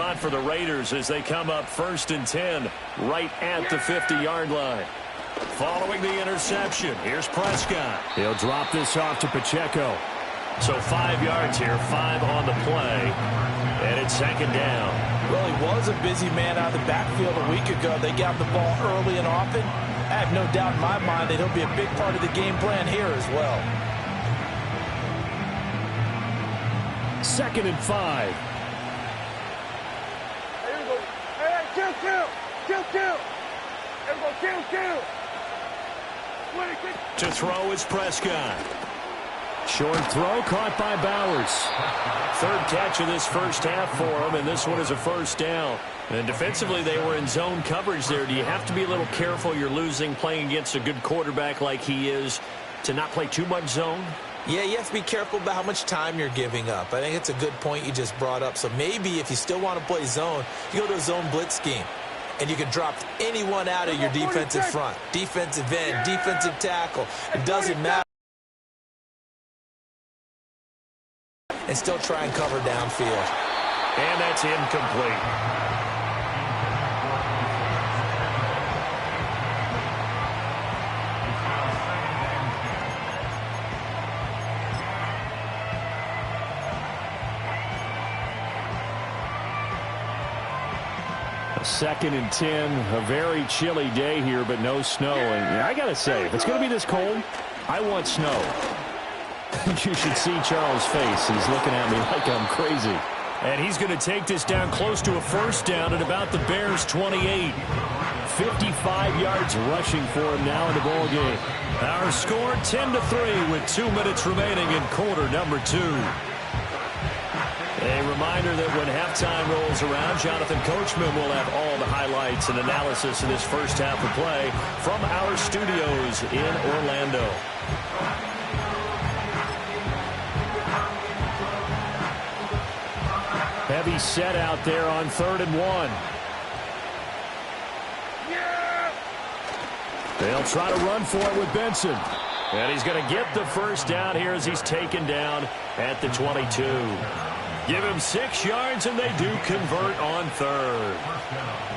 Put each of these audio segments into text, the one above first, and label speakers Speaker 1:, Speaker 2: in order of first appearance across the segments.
Speaker 1: spot for the Raiders as they come up 1st and 10 right at the 50-yard line. Following the interception, here's Prescott. He'll drop this off to Pacheco. So 5 yards here, 5 on the play, and it's 2nd down.
Speaker 2: Well, he was a busy man out of the backfield a week ago. They got the ball early and often. I have no doubt in my mind that he'll be a big part of the game plan here as well.
Speaker 1: 2nd and 5.
Speaker 3: Here we go. Hey, kill. Everybody kill.
Speaker 1: To throw is Prescott. Short throw caught by Bowers. 3rd catch of this first half for him, and this one is a 1st down. And defensively, they were in zone coverage there. Do you have to be a little careful? You're losing playing against a good quarterback like he is to not play too much zone?
Speaker 2: Yeah, you have to be careful about how much time you're giving up. I think it's a good point you just brought up. So maybe if you still want to play zone, you go to a zone blitz scheme. And you can drop anyone out of your defensive front. Defensive end, defensive tackle. It doesn't matter. And still try and cover downfield.
Speaker 1: And that's incomplete. Second and 10, a very chilly day here, but no snow. And I got to say, if it's going to be this cold, I want snow. You should see Charles' face. He's looking at me like I'm crazy. And he's going to take this down close to a 1st down at about the Bears' 28. 55 yards rushing for him now in the ball game. Our score 10-3 with 2 minutes remaining in quarter number 2. A reminder that when halftime rolls around, Jonathan Coachman will have all the highlights and analysis of this first half of play from our studios in Orlando. Heavy set out there on 3rd and 1. They'll try to run for it with Benson. And he's going to get the 1st down here as he's taken down at the 22. Give him 6 yards, and they do convert on 3rd.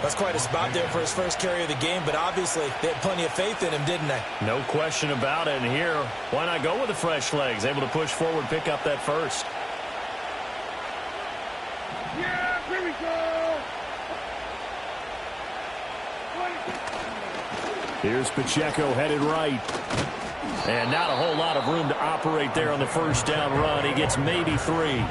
Speaker 2: That's quite a spot there for his first carry of the game, but obviously they had plenty of faith in him, didn't they?
Speaker 1: No question about it. And here, why not go with the fresh legs? Able to push forward, pick up that 1st.
Speaker 3: Yeah, here we go.
Speaker 1: Here's Pacheco headed right. And not a whole lot of room to operate there on the 1st down run. He gets maybe 3.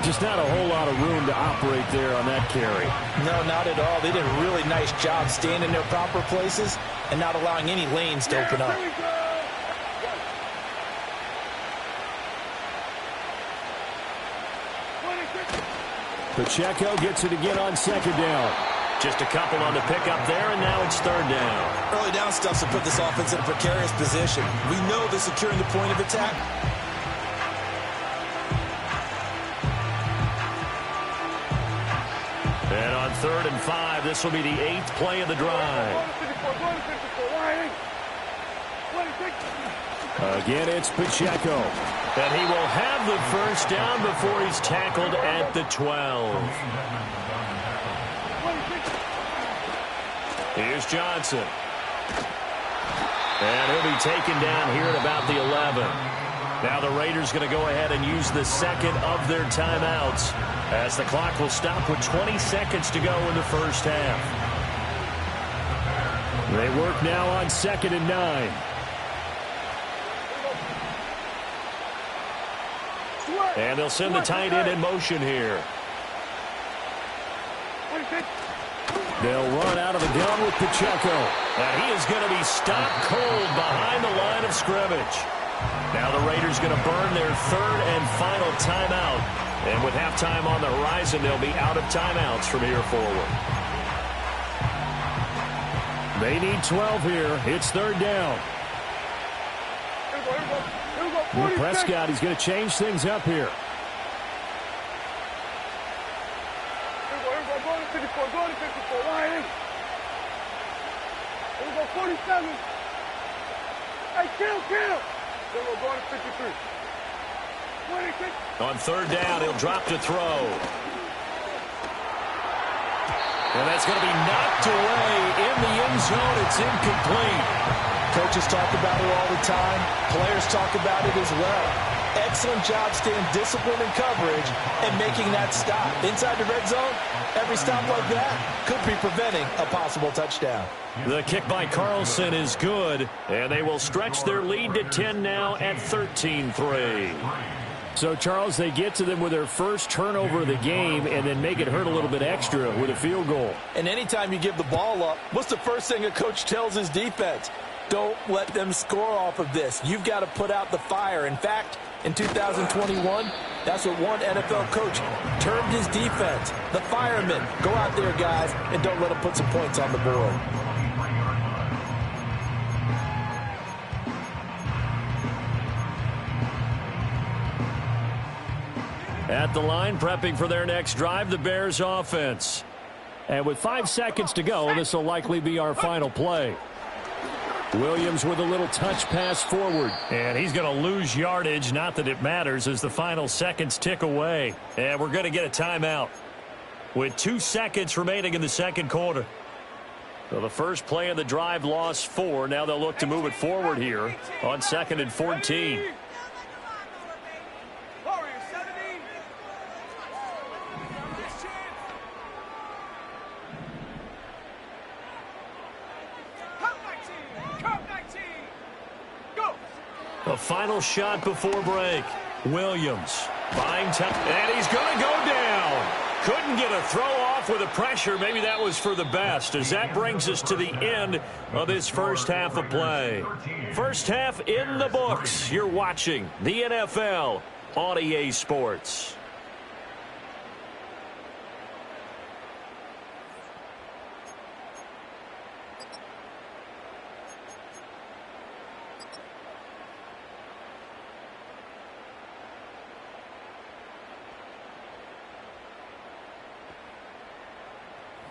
Speaker 1: Just not a whole lot of room to operate there on that carry.
Speaker 2: No, not at all. They did a really nice job staying in their proper places and not allowing any lanes to open up.
Speaker 1: Pacheco gets it again on 2nd down. Just a couple on the pickup there, and now it's 3rd down.
Speaker 2: Early down stuff to put this offense in a precarious position. We know they're securing the point of attack.
Speaker 1: And on 3rd and 5, this will be the 8th play of the drive. Again, it's Pacheco. And he will have the 1st down before he's tackled at the 12. Here's Johnson. And he'll be taken down here at about the 11. Now the Raiders going to go ahead and use the 2nd of their timeouts as the clock will stop with 20 seconds to go in the first half. They work now on 2nd and 9. And they'll send the tight end in motion here. They'll run out of the gun with Pacheco. And he is going to be stopped cold behind the line of scrimmage. Now the Raiders going to burn their 3rd and final timeout. And with halftime on the horizon, they'll be out of timeouts from here forward. They need 12 here. It's 3rd down. And Prescott, he's going to change things up here.
Speaker 3: Go to 54. Ryan. Here we go, 47. Hey, kill. Then we'll go to 53. 26.
Speaker 1: On 3rd down, he'll drop to throw. And that's going to be knocked away in the end zone. It's incomplete.
Speaker 2: Coaches talk about it all the time. Players talk about it as well. Excellent job staying disciplined in coverage and making that stop. Inside the red zone, every stop like that could be preventing a possible touchdown.
Speaker 1: The kick by Carlson is good, and they will stretch their lead to 10 now at 13-3. So, Charles, they get to them with their first turnover of the game and then make it hurt a little bit extra with a field goal.
Speaker 2: And anytime you give the ball up, what's the first thing a coach tells his defense? Don't let them score off of this. You've got to put out the fire. In fact, in 2021, that's what one NFL coach termed his defense. The firemen. Go out there, guys, and don't let them put some points on the board.
Speaker 1: At the line, prepping for their next drive, the Bears offense. And with 5 seconds to go, this will likely be our final play. Williams with a little touch pass forward. And he's going to lose yardage. Not that it matters as the final seconds tick away. And we're going to get a timeout with 2 seconds remaining in the second quarter. So the first play of the drive lost 4. Now they'll look to move it forward here on 2nd and 14. The final shot before break. Williams buying time, and he's going to go down. Couldn't get a throw off with the pressure. Maybe that was for the best, as that brings us to the end of this first half of play. First half in the books. You're watching the NFL on EA Sports.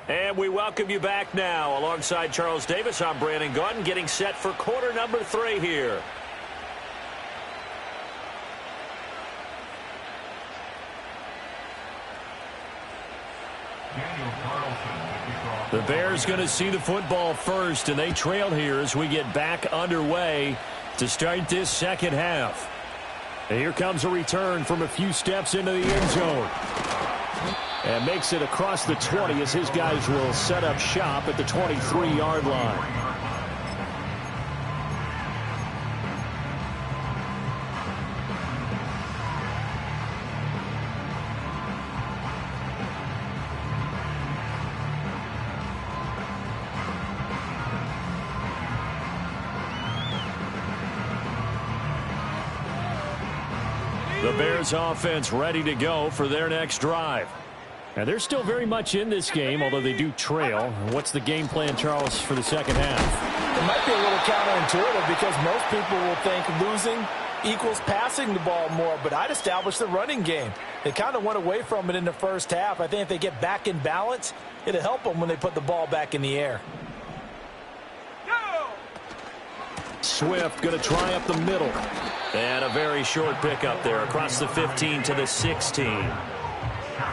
Speaker 1: And we welcome you back now. Alongside Charles Davis, I'm Brandon Gaudin, getting set for quarter number 3 here. The Bears going to see the football first, and they trail here as we get back underway to start this second half. And here comes a return from a few steps into the end zone. And makes it across the 20 as his guys will set up shop at the 23-yard line. The Bears offense ready to go for their next drive. And they're still very much in this game, although they do trail. What's the game plan, Charles, for the second half?
Speaker 2: It might be a little counterintuitive because most people will think losing equals passing the ball more, but I'd establish the running game. They kind of went away from it in the first half. I think if they get back in balance, it'll help them when they put the ball back in the air.
Speaker 1: Swift going to try up the middle. And a very short pickup there across the 15 to the 16.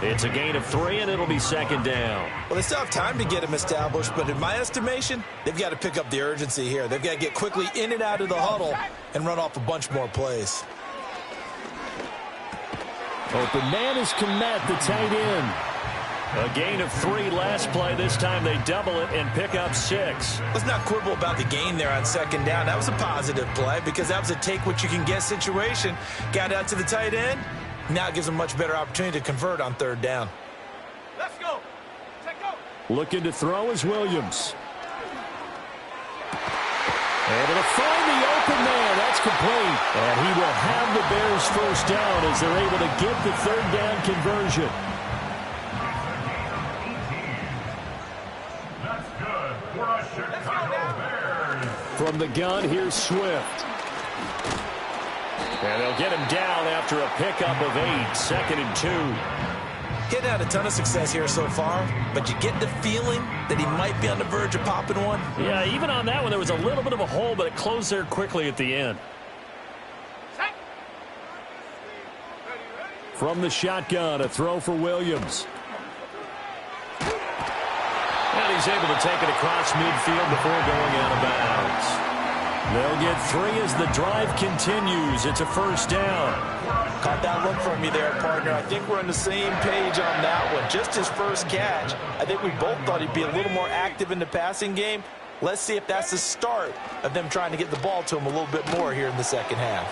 Speaker 1: It's a gain of 3, and it'll be second down.
Speaker 2: Well, they still have time to get him established, but in my estimation, they've got to pick up the urgency here. They've got to get quickly in and out of the huddle and run off a bunch more plays.
Speaker 1: Open man is Kmet, the tight end. A gain of 3 last play. This time they double it and pick up 6.
Speaker 2: Let's not quibble about the gain there on second down. That was a positive play because that was a take-what-you-can-get situation. Got out to the tight end. Now it gives them a much better opportunity to convert on third down.
Speaker 3: Let's go. Take go.
Speaker 1: Looking to throw is Williams. Able to find the open man. That's complete. And he will have the Bears first down as they're able to get the third down conversion.
Speaker 4: That's good for a Chicago Bears.
Speaker 1: From the gun, here's Swift. And they'll get him down after a pickup of 8, 2nd and 2.
Speaker 2: Getting had a ton of success here so far, but you get the feeling that he might be on the verge of popping one.
Speaker 1: Yeah, even on that one, there was a little bit of a hole, but it closed there quickly at the end. From the shotgun, a throw for Williams. he's able to take it across midfield before going out of bounds. They'll get 3 as the drive continues. It's a first down.
Speaker 2: Caught that look from you there, partner. I think we're on the same page on that one. Just his first catch. I think we both thought he'd be a little more active in the passing game. Let's see if that's the start of them trying to get the ball to him a little bit more here in the second half.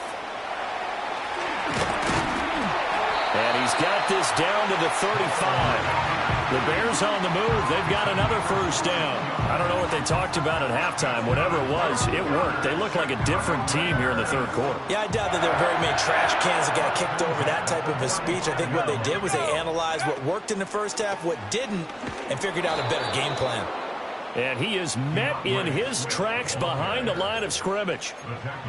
Speaker 1: And he's got this down to the 35. The Bears on the move. They've got another first down. I don't know what they talked about at halftime. Whatever it was, it worked. They look like a different team here in the third quarter.
Speaker 2: Yeah, I doubt that there were very many trash cans that got kicked over that type of a speech. I think what they did was they analyzed what worked in the first half, what didn't, and figured out a better game plan.
Speaker 1: And he is met in his tracks behind the line of scrimmage.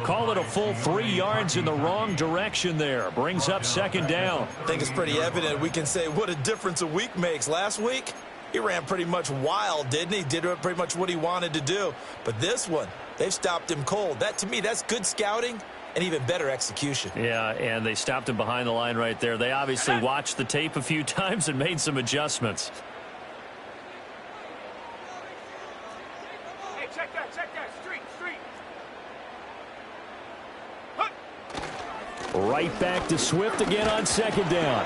Speaker 1: Call it a full 3 yards in the wrong direction there. Brings up second down.
Speaker 2: I think it's pretty evident. We can say what a difference a week makes. Last week, he ran pretty much wild, didn't he? Did pretty much what he wanted to do. But this one, they've stopped him cold. That, to me, that's good scouting and even better execution.
Speaker 1: Yeah, and they stopped him behind the line right there. They obviously watched the tape a few times and made some adjustments. Right back to Swift again on second down.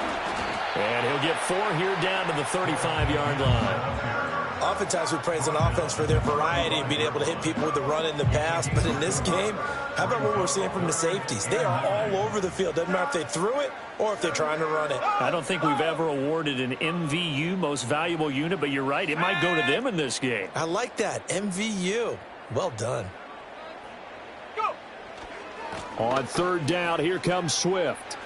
Speaker 1: And he'll get 4 here down to the 35-yard line.
Speaker 2: Oftentimes we praise an offense for their variety and being able to hit people with the run and the pass. But in this game, how about what we're seeing from the safeties? They are all over the field. Doesn't matter if they threw it or if they're trying to run it.
Speaker 1: I don't think we've ever awarded an MVU, most valuable unit, but you're right. It might go to them in this game.
Speaker 2: I like that. MVU. Well done.
Speaker 1: On third down, here comes Swift.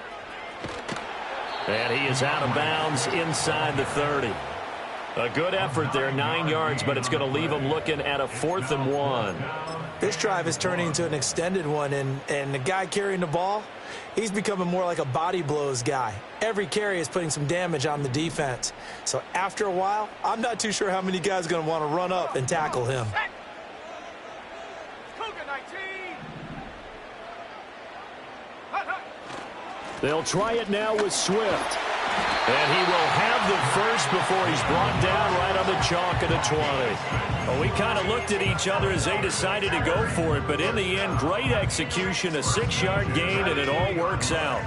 Speaker 1: And he is out of bounds inside the 30. A good effort there, 9 yards, but it's going to leave him looking at a 4th and 1.
Speaker 2: This drive is turning into an extended one, and the guy carrying the ball, he's becoming more like a body blows guy. Every carry is putting some damage on the defense. So after a while, I'm not too sure how many guys are going to want to run up and tackle him.
Speaker 1: They'll try it now with Swift. And he will have the first before he's brought down right on the chalk at the 20. Well, we kind of looked at each other as they decided to go for it, but in the end, great execution, a 6-yard gain, and it all works out.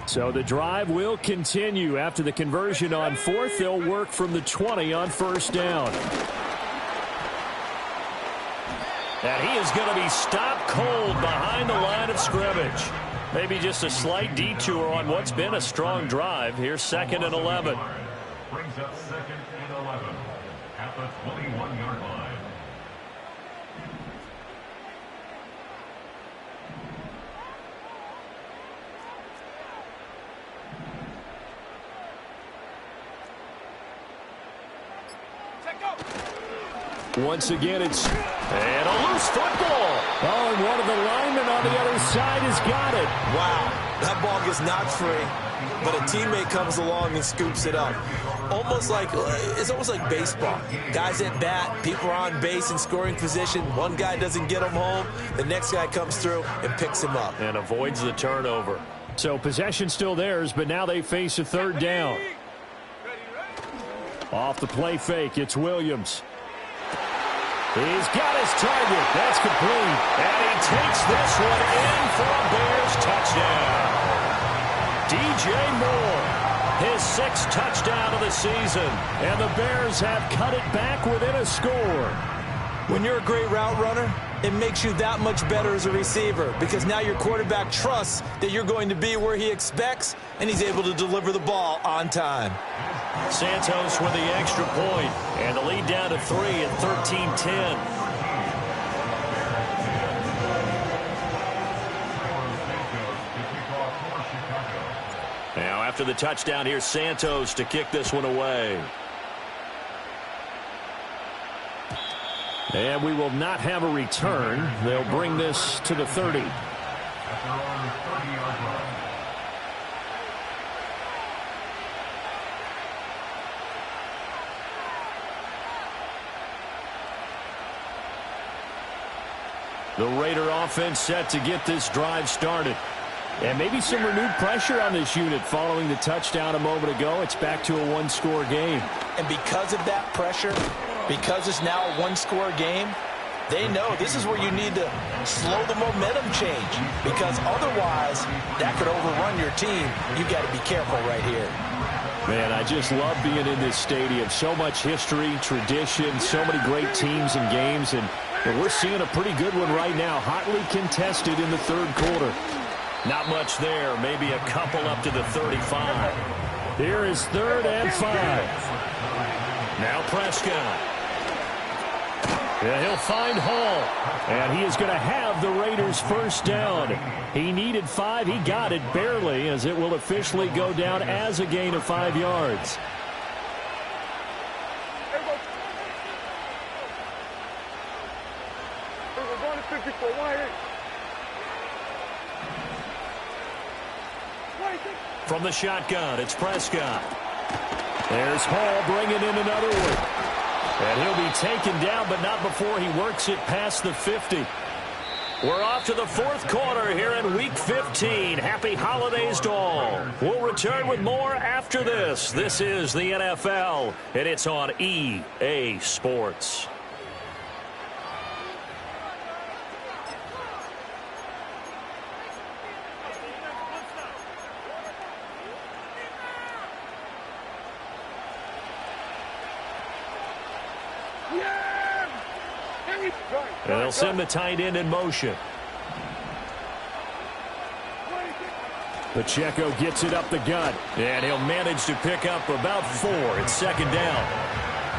Speaker 1: So the drive will continue. After the conversion on 4th, they'll work from the 20 on first down. And he is going to be stopped cold behind the line of scrimmage. Maybe just a slight detour on what's been a strong drive. Here's 2nd and 11.
Speaker 4: Brings up 2nd and 11 at the 21-yard line.
Speaker 1: Once again, it's and a loose football. Oh, and one of the linemen on the other side has got it.
Speaker 2: Wow, that ball gets knocked free, but a teammate comes along and scoops it up. It's almost like baseball. Guys at bat, people are on base in scoring position. One guy doesn't get him home. The next guy comes through and picks him up.
Speaker 1: And avoids the turnover. So possession still theirs, but now they face a third down. Off the play fake, it's Williams. He's got his target. That's complete. And he takes this one in for a Bears touchdown. DJ Moore, his 6th touchdown of the season. And the Bears have cut it back within a score.
Speaker 2: When you're a great route runner, it makes you that much better as a receiver because now your quarterback trusts that you're going to be where he expects, and he's able to deliver the ball on time.
Speaker 1: Santos with the extra point, and the lead down to 3 at 13-10. Now after the touchdown, here's Santos to kick this one away. And we will not have a return. They'll bring this to the 30. The Raider offense set to get this drive started. And maybe some renewed pressure on this unit following the touchdown a moment ago. It's back to a 1-score game.
Speaker 2: And because of that pressure, Because it's now a one-score game, they know this is where you need to slow the momentum change, because otherwise that could overrun your team. You got to be careful right here.
Speaker 1: Man, I just love being in this stadium. So much history, tradition, so many great teams and games, and we're seeing a pretty good one right now. Hotly contested in the third quarter. Not much there. Maybe a couple up to the 35. Here is 3rd and 5. Now Prescott. Yeah, he'll find Hall. And he is going to have the Raiders first down. He needed 5. He got it barely, as it will officially go down as a gain of 5 yards. From the shotgun, it's Prescott. There's Hall bringing in another one. And he'll be taken down, but not before he works it past the 50. We're off to the 4th quarter here in Week 15. Happy holidays to all. We'll return with more after this. This is the NFL, and it's on EA Sports. And they'll send the tight end in motion. Pacheco gets it up the gut, and he'll manage to pick up about 4. It's 2nd down.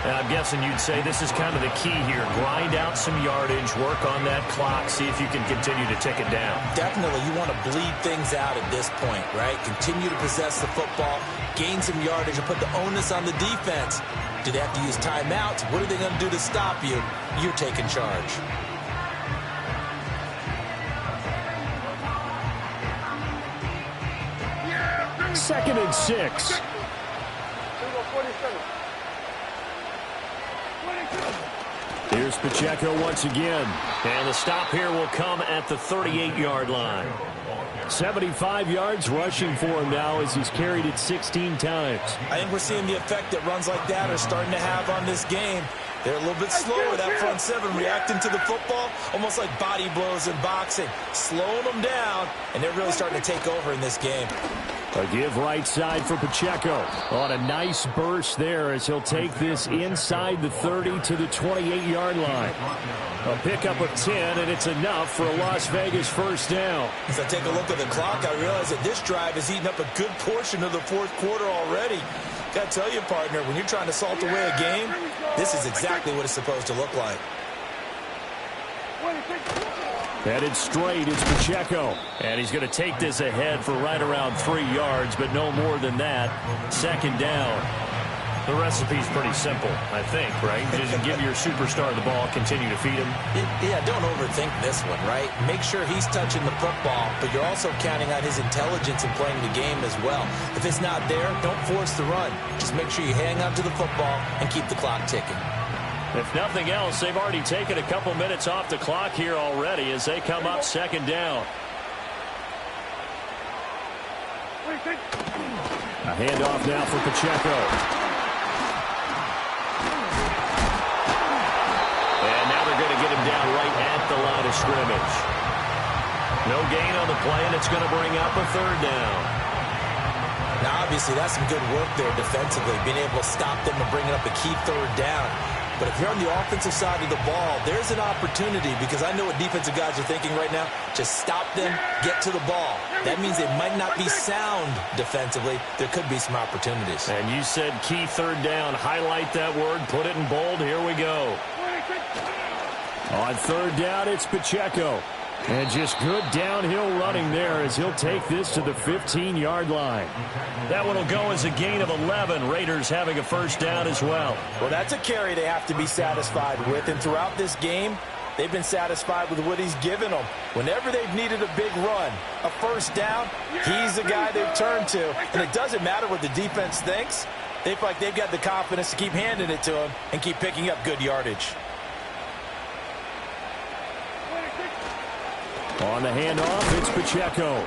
Speaker 1: And I'm guessing you'd say this is kind of the key here. Grind out some yardage, work on that clock, see if you can continue to tick it down.
Speaker 2: Definitely, you want to bleed things out at this point, right? Continue to possess the football, gain some yardage, and put the onus on the defense. Do they have to use timeouts? What are they going to do to stop you? You're taking charge.
Speaker 1: Second and 6. Here's Pacheco once again. And the stop here will come at the 38-yard line. 75 yards rushing for him now as he's carried it 16 times.
Speaker 2: I think we're seeing the effect that runs like that are starting to have on this game. They're a little bit slower, that front seven, reacting to the football, almost like body blows in boxing, slowing them down, and they're really starting to take over in this game.
Speaker 1: A give right side for Pacheco on a nice burst there as he'll take this inside the 30 to the 28-yard line. A pickup of 10, and it's enough for a Las Vegas first down.
Speaker 2: As I take a look at the clock, I realize that this drive has eaten up a good portion of the 4th quarter already. Got to tell you, partner, when you're trying to salt away a game, this is exactly what it's supposed to look like.
Speaker 1: Headed straight, it's Pacheco. And he's going to take this ahead for right around 3 yards, but no more than that. 2nd down. The recipe's pretty simple, I think, right? Just give your superstar the ball, continue to feed him.
Speaker 2: Yeah, don't overthink this one, right? Make sure he's touching the football, but you're also counting on his intelligence in playing the game as well. If it's not there, don't force the run. Just make sure you hang on to the football and keep the clock ticking.
Speaker 1: If nothing else, they've already taken a couple minutes off the clock here already as they come up 2nd down. A handoff now for Pacheco. And now they're going to get him down right at the line of scrimmage. No gain on the play, and it's going to bring up a 3rd down.
Speaker 2: Now, obviously, that's some good work there defensively, being able to stop them and bringing up a key 3rd down. But if you're on the offensive side of the ball, there's an opportunity, because I know what defensive guys are thinking right now. Just stop them, get to the ball. That means they might not be sound defensively. There could be some opportunities.
Speaker 1: And you said key 3rd down. Highlight that word. Put it in bold. Here we go. On 3rd down, it's Pacheco. And just good downhill running there as he'll take this to the 15-yard line. That one will go as a gain of 11. Raiders having a first down as well.
Speaker 2: Well, that's a carry they have to be satisfied with. And throughout this game, they've been satisfied with what he's given them. Whenever they've needed a big run, a first down, he's the guy they've turned to. And it doesn't matter what the defense thinks. They feel like they've got the confidence to keep handing it to him and keep picking up good yardage.
Speaker 1: On the handoff, it's Pacheco.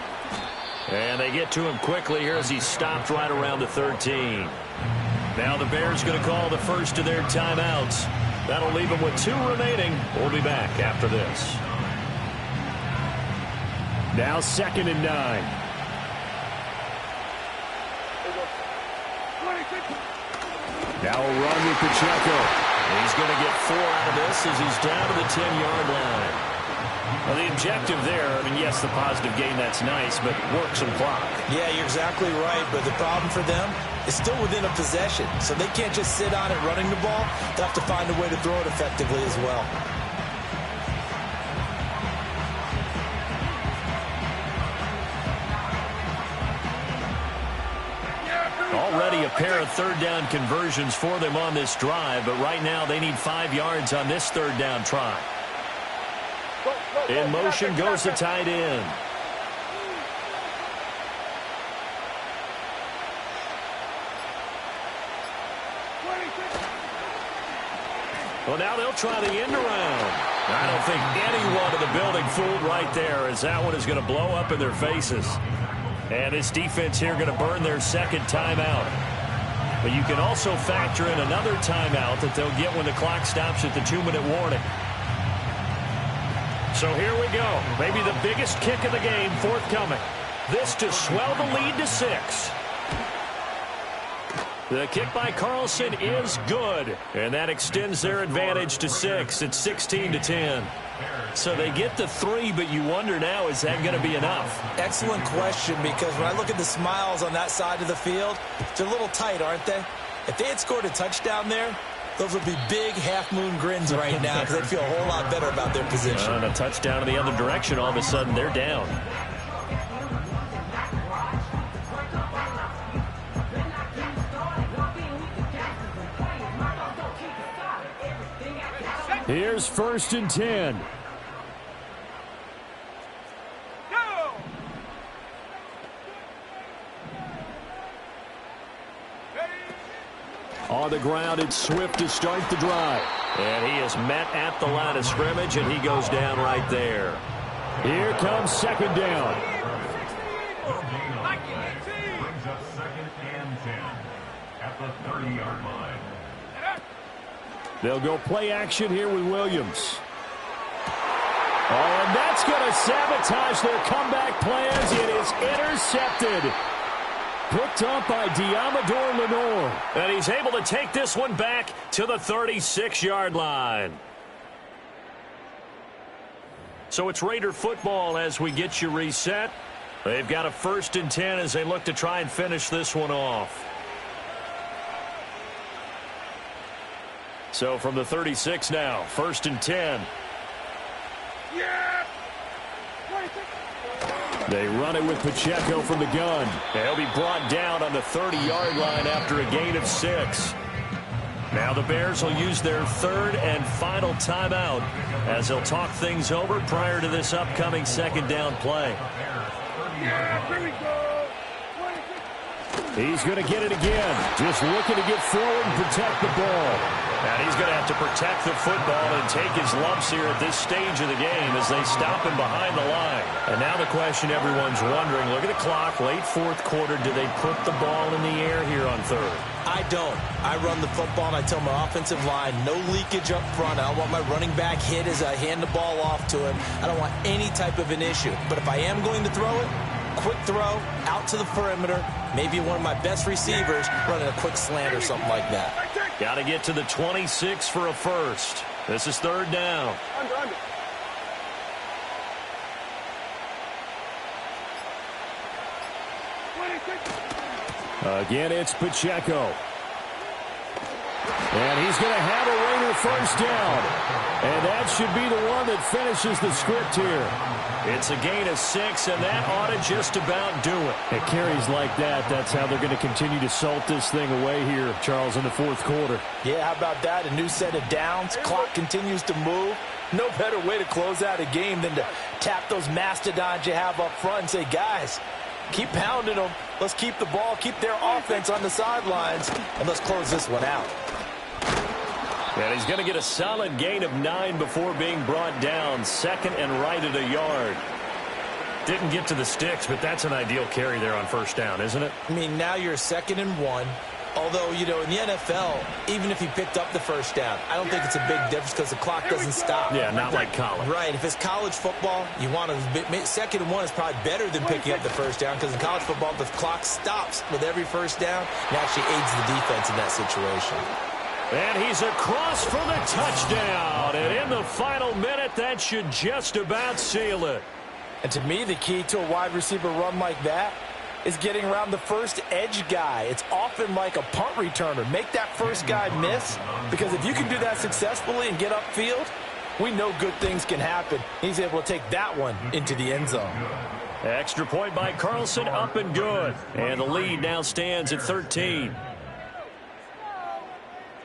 Speaker 1: And they get to him quickly here as he stopped right around the 13. Now the Bears going to call the first of their timeouts. That'll leave them with 2 remaining. We'll be back after this. Now 2nd and 9. Now a run with Pacheco. He's going to get 4 out of this as he's down to the 10-yard line. Well, the objective there, I mean, yes, the positive gain, that's nice, but work some clock.
Speaker 2: Yeah, you're exactly right, but the problem for them is still within a possession, so they can't just sit on it running the ball. They'll have to find a way to throw it effectively as well.
Speaker 1: Already a pair of 3rd down conversions for them on this drive, but right now they need 5 yards on this 3rd down try. In motion goes the tight end. Well, now they'll try the end around. I don't think anyone in the building fooled right there, as that one is going to blow up in their faces. And this defense here going to burn their 2nd timeout. But you can also factor in another timeout that they'll get when the clock stops at the 2-minute warning. So here we go. Maybe the biggest kick of the game forthcoming. This to swell the lead to 6. The kick by Carlson is good, and that extends their advantage to 6. It's 16-10. So they get the 3, but you wonder now, is that going to be enough?
Speaker 2: Excellent question, because when I look at the smiles on that side of the field, they're a little tight, aren't they? If they had scored a touchdown there, those would be big half-moon grins right now because they'd feel a whole lot better about their position.
Speaker 1: On a touchdown in the other direction, all of a sudden they're down. Here's 1st and 10. On the ground, it's Swift to start the drive. And he is met at the line of scrimmage, and he goes down right there. Here comes 2nd down.
Speaker 4: Brings up 2nd and 10 at the 30-yard line.
Speaker 1: They'll go play action here with Williams. Oh, and that's going to sabotage their comeback plans. It is intercepted. Picked up by Diamador Lenore. And he's able to take this one back to the 36-yard line. So it's Raider football as we get you reset. They've got a 1st and 10 as they look to try and finish this one off. So from the 36 now, 1st and 10. They run it with Pacheco from the gun. He'll be brought down on the 30-yard line after a gain of 6. Now the Bears will use their 3rd and final timeout as they'll talk things over prior to this upcoming 2nd down play. He's going to get it again. Just looking to get forward and protect the ball. And he's going to have to protect the football and take his lumps here at this stage of the game as they stop him behind the line. And now the question everyone's wondering, look at the clock, late 4th quarter, do they put the ball in the air here on 3rd?
Speaker 2: I don't. I run the football and I tell my offensive line, no leakage up front. I don't want my running back hit as I hand the ball off to him. I don't want any type of an issue. But if I am going to throw it, quick throw, out to the perimeter, maybe one of my best receivers running a quick slant or something like that.
Speaker 1: Got to get to the 26 for a 1st. This is 3rd down.
Speaker 3: Under.
Speaker 1: Again, it's Pacheco. And he's going to have a Raider 1st down. And that should be the one that finishes the script here. It's a gain of 6, and that ought to just about do it. It carries like that. That's how they're going to continue to salt this thing away here, Charles, in the 4th quarter.
Speaker 2: Yeah, how about that? A new set of downs. Clock continues to move. No better way to close out a game than to tap those mastodons you have up front and say, guys, keep pounding them. Let's keep the ball, keep their offense on the sidelines, and let's close this one out.
Speaker 1: And he's going to get a solid gain of 9 before being brought down. 2nd and right at a yard. Didn't get to the sticks, but that's an ideal carry there on 1st down, isn't it?
Speaker 2: I mean, now you're 2nd and 1. Although, you know, in the NFL, even if he picked up the first down, I don't think it's a big difference because the clock doesn't stop.
Speaker 1: Yeah, not like college.
Speaker 2: Right. If it's college football, you want to second and one is probably better than picking up the first down because in college football, the clock stops with every first down and actually aids the defense in that situation.
Speaker 1: And he's across for the touchdown. And in the final minute, that should just about seal it.
Speaker 5: And to me, the key to a wide receiver run like that is getting around the first edge guy. It's often like a punt returner. Make that first guy miss, because if you can do that successfully and get upfield, we know good things can happen. He's able to take that one into the end zone.
Speaker 1: Extra point by Carlson, up and good. And the lead now stands at 13.